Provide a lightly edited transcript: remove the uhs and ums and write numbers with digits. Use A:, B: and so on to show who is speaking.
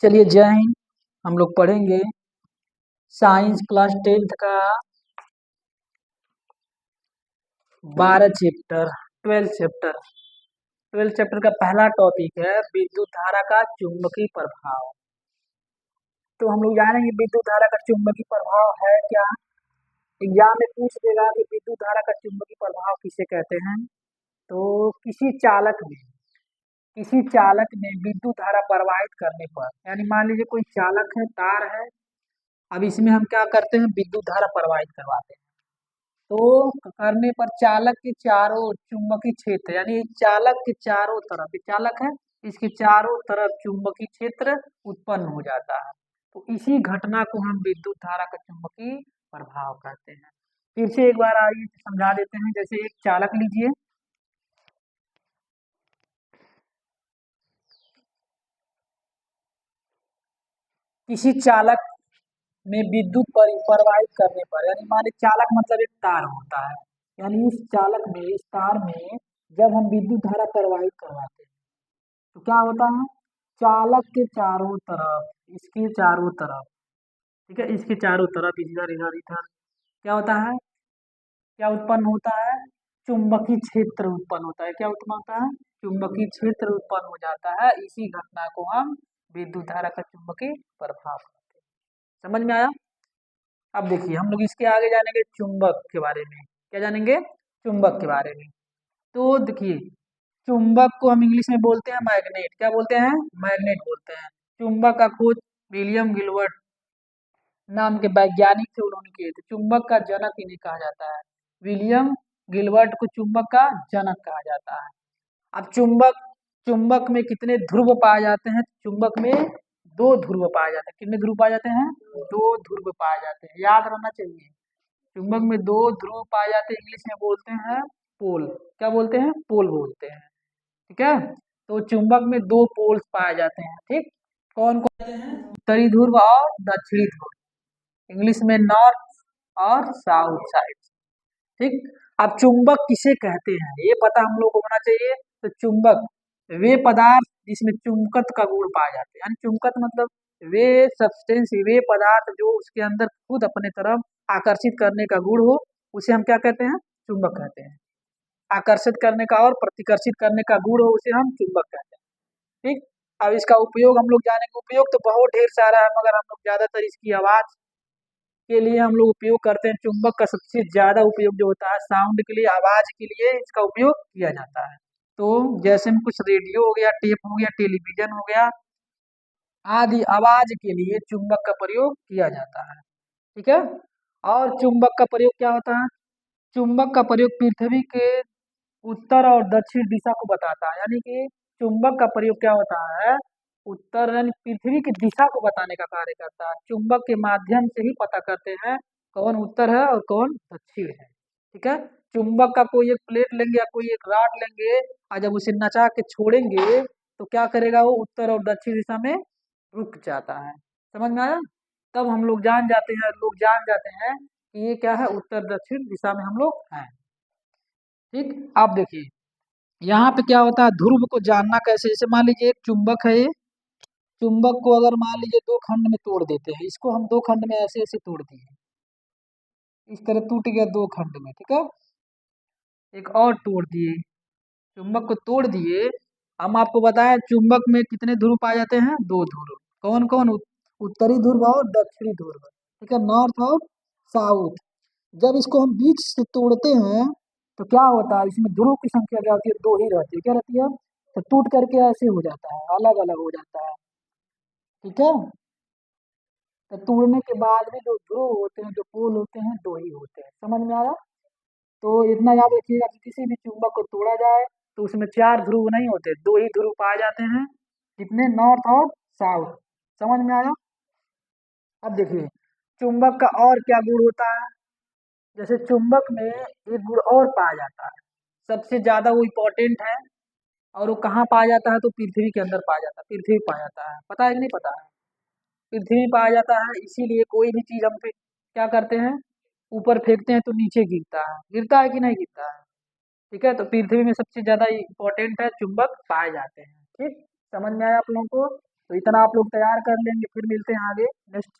A: चलिए जय हिंद। हम लोग पढ़ेंगे साइंस क्लास 10th का 12 चैप्टर का पहला टॉपिक है विद्युत धारा का चुंबकीय प्रभाव। तो हम लोग जानेंगे विद्युत धारा का चुंबकीय प्रभाव है क्या। एग्जाम में पूछ देगा कि विद्युत धारा का चुंबकीय प्रभाव किसे कहते हैं। तो किसी चालक में विद्युत धारा प्रवाहित करने पर, यानी मान लीजिए कोई चालक है, तार है, अब इसमें हम क्या करते हैं, विद्युत धारा प्रवाहित करवाते हैं। तो करने पर चालक के चारों चुंबकीय क्षेत्र, यानी चालक के चारों तरफ, ये चालक है, इसके चारों तरफ चुंबकीय क्षेत्र उत्पन्न हो जाता है। तो इसी घटना को हम विद्युत धारा का चुंबकीय प्रभाव कहते हैं। फिर से एक बार आइए समझा देते हैं। जैसे एक चालक लीजिए, किसी चालक में विद्युत प्रवाहित करने पर, यानी मान चालक मतलब एक तार होता है, यानी इस चालक में, इस तार में जब हम विद्युत धारा प्रवाहित करवाते हैं तो क्या होता है, चालक के चारों तरफ, इसके चारों तरफ, ठीक है, इसके चारों तरफ, इधर इधर इधर क्या होता है, क्या उत्पन्न होता है, चुंबकीय क्षेत्र उत्पन्न होता है। क्या उत्पन्न होता है, चुंबकीय क्षेत्र उत्पन्न हो जाता है। इसी घटना को हम विद्युत धारा का चुंबकीय प्रभाव कहते हैं। समझ में आया। अब देखिए हम लोग इसके आगे जानेंगे चुंबक के बारे में। क्या जानेंगे, चुंबक के बारे में। तो देखिए चुंबक को हम इंग्लिश में बोलते हैं मैग्नेट। क्या बोलते हैं, मैग्नेट बोलते हैं। चुंबक का खोज विलियम गिलबर्ट नाम के वैज्ञानिक से उन्होंने किए थे। चुंबक का जनक इन्हें कहा जाता है। विलियम गिलबर्ट को चुंबक का जनक कहा जाता है। अब चुंबक चुंबक में कितने ध्रुव पाए जाते हैं, चुंबक में दो ध्रुव पाए जाते हैं। कितने ध्रुव पाए जाते हैं, दो ध्रुव पाए जाते हैं, याद रहना चाहिए। चुंबक में दो ध्रुव पाए जाते हैं, इंग्लिश में बोलते हैं पोल। क्या बोलते हैं, पोल बोलते हैं, ठीक है। तो चुंबक में दो पोल्स पाए जाते हैं, ठीक। कौन कौन से हैं, उत्तरी ध्रुव और दक्षिणी ध्रुव, इंग्लिश में नॉर्थ और साउथ साइड, ठीक। अब चुंबक किसे कहते हैं ये पता हम लोग को होना चाहिए। तो चुंबक वे पदार्थ जिसमें चुंबकत्व का गुण पाया जाता है, यानी चुंबकत्व मतलब वे सब्सटेंस, वे पदार्थ जो उसके अंदर खुद अपने तरफ आकर्षित करने का गुण हो, उसे हम क्या कहते हैं, चुंबक कहते हैं। आकर्षित करने का और प्रतिकर्षित करने का गुण हो, उसे हम चुंबक कहते हैं, ठीक। अब इसका उपयोग हम लोग जानेंगे। उपयोग तो बहुत ढेर सारा है, मगर हम लोग ज्यादातर इसकी आवाज के लिए हम लोग उपयोग करते हैं। चुंबक का सबसे ज्यादा उपयोग जो होता है साउंड के लिए, आवाज के लिए इसका उपयोग किया जाता है। तो जैसे में कुछ रेडियो हो गया, टेप हो गया, टेलीविजन हो गया आदि आवाज के लिए चुंबक का प्रयोग किया जाता है, ठीक है। और चुंबक का प्रयोग क्या होता है, चुंबक का प्रयोग पृथ्वी के उत्तर और दक्षिण दिशा को बताता है। यानी कि चुंबक का प्रयोग क्या होता है, उत्तर यानी पृथ्वी की दिशा को बताने का कार्य करता है। चुंबक के माध्यम से ही पता करते हैं कौन उत्तर है और कौन दक्षिण है, ठीक है। चुंबक का कोई एक प्लेट लेंगे या कोई एक रॉड लेंगे और जब उसे नचा के छोड़ेंगे तो क्या करेगा, वो उत्तर और दक्षिण दिशा में रुक जाता है। समझ में आया। तब हम लोग जान जाते हैं, लोग जान जाते हैं कि ये क्या है, उत्तर दक्षिण दिशा में हम लोग हैं, ठीक। आप देखिए यहाँ पे क्या होता है, ध्रुव को जानना कैसे, जैसे मान लीजिए एक चुंबक है, ये चुंबक को अगर मान लीजिए दो खंड में तोड़ देते हैं, इसको हम दो खंड में ऐसे ऐसे तोड़ दिए, इस तरह टूट गया दो खंड में, ठीक है। एक और तोड़ दिए, चुंबक को तोड़ दिए। हम आपको बताएं चुंबक में कितने ध्रुव पाए जाते हैं, दो ध्रुव। कौन कौन, उत्तरी ध्रुव और दक्षिणी ध्रुव, ठीक है, नॉर्थ और साउथ। जब इसको हम बीच से तोड़ते हैं तो क्या होता है, इसमें ध्रुव की संख्या क्या होती है, दो ही रहती है। क्या रहती है, तो टूट करके ऐसे हो जाता है, अलग अलग हो जाता है, ठीक है। तो तोड़ने के बाद भी जो ध्रुव होते हैं, जो पोल होते हैं, दो ही होते हैं। समझ में आया। तो इतना याद रखिएगा कि किसी भी चुंबक को तोड़ा जाए तो उसमें चार ध्रुव नहीं होते, दो ही ध्रुव पाए जाते हैं। कितने, नॉर्थ और साउथ। समझ में आया। अब देखिए चुंबक का और क्या गुण होता है, जैसे चुंबक में एक गुण और पाया जाता है, सबसे ज्यादा वो इम्पोर्टेंट है, और वो कहाँ पाया जाता है, तो पृथ्वी के अंदर पाया जाता है। पृथ्वी पाया जाता है, पता है कि नहीं पता है, पृथ्वी पाया जाता है। इसीलिए कोई भी चीज हम पे क्या करते हैं, ऊपर फेंकते हैं तो नीचे गिरता है कि नहीं गिरता है, ठीक है। तो पृथ्वी में सबसे ज्यादा इम्पोर्टेंट है, चुंबक पाए जाते हैं, ठीक। समझ में आया आप लोगों को। तो इतना आप लोग तैयार कर लेंगे, फिर मिलते हैं आगे नेक्स्ट